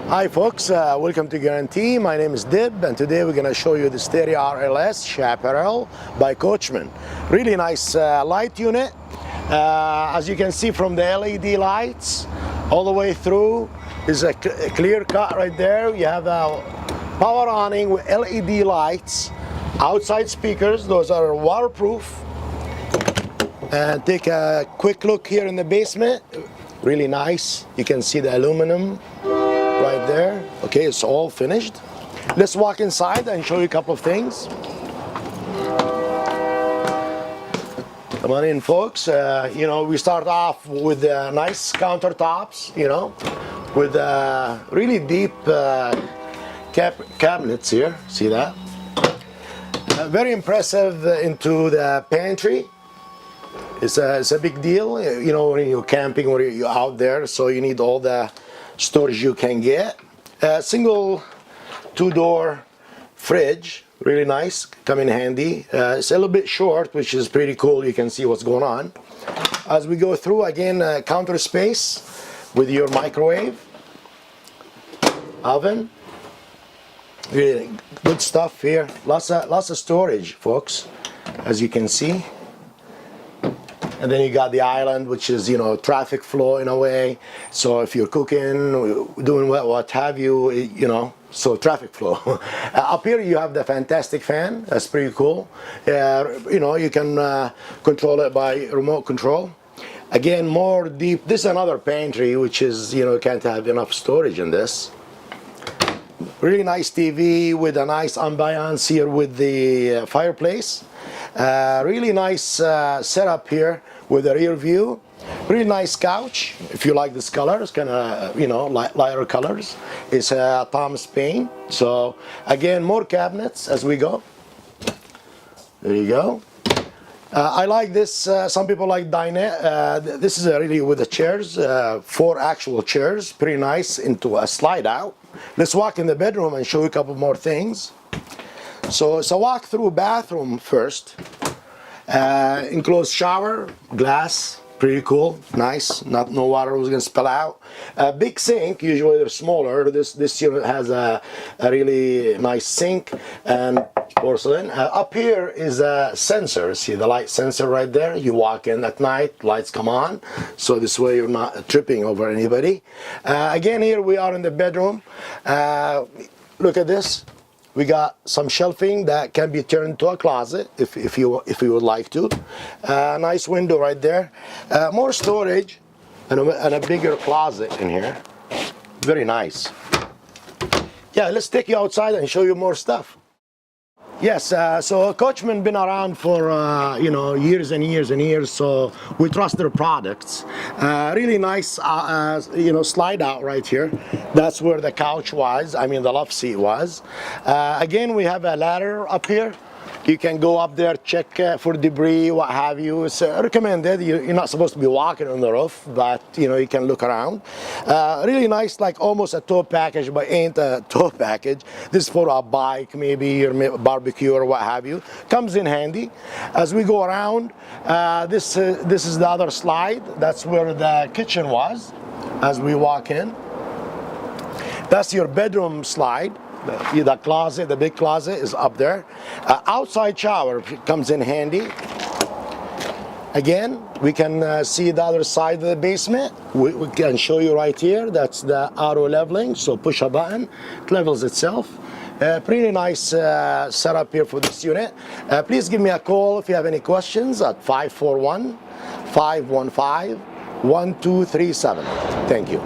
Hi folks, welcome to Guaranty. My name is Dib, and today we're going to show you the stereo RLS Chaparral by Coachmen. Really nice light unit. As you can see from the LED lights all the way through is a clear cut right there. You have a power awning with LED lights, outside speakers, those are waterproof. And take a quick look here in the basement. Really nice. You can see the aluminum right there. Okay, it's all finished. Let's walk inside and show you a couple of things. Come on in, folks. We start off with nice countertops, with really deep cabinets here. See that? Very impressive into the pantry. It's a big deal, when you're camping or you're out there, so you need all the storage you can get. Single two-door fridge, really nice, come in handy. It's a little bit short, which is pretty cool. You can see what's going on. As we go through, again, counter space with your microwave, oven. Really good stuff here. Lots of storage, folks, as you can see. And then you got the island, which is, traffic flow in a way. So if you're cooking, doing what have you, so traffic flow. Up here you have the fantastic fan. That's pretty cool. You can control it by remote control. Again, more deep. This is another pantry, which is, can't have enough storage in this. Really nice TV with a nice ambiance here with the fireplace. Really nice setup here with a rear view. Really nice couch. If you like this color, it's kind of lighter colors. It's Thomas Paine. So again, more cabinets as we go. There you go. I like this. Some people like dinette. This is really with the chairs, 4 actual chairs. Pretty nice into a slide out. Let's walk in the bedroom and show you a couple more things. So it's a walk through bathroom first. Enclosed shower, glass, pretty cool, nice. No water was gonna spill out. Big sink, usually they're smaller. This unit has a really nice sink and porcelain. Up here is a sensor. See the light sensor right there? You walk in at night, lights come on. So this way you're not tripping over anybody. Again, here we are in the bedroom. Look at this. We got some shelving that can be turned to a closet if you would like to. Nice window right there. More storage and a bigger closet in here. Very nice. Yeah, let's take you outside and show you more stuff. Yes, so Coachmen been around for years and years and years, so we trust their products. Really nice, slide out right here. That's where the couch was. I mean, the love seat was. Again, we have a ladder up here. You can go up there, check for debris, what have you. It's recommended. You're not supposed to be walking on the roof, but you can look around. Really nice, like almost a tow package, but ain't a tow package. This is for a bike, maybe your barbecue or what have you. Comes in handy. As we go around, this is the other slide. That's where the kitchen was. As we walk in, that's your bedroom slide. The closet, the big closet is up there. Outside shower comes in handy. Again, we can see the other side of the basement. We can show you right here. That's the auto leveling. So push a button, it levels itself. Pretty nice setup here for this unit. Please give me a call if you have any questions at 541-515-1237. Thank you.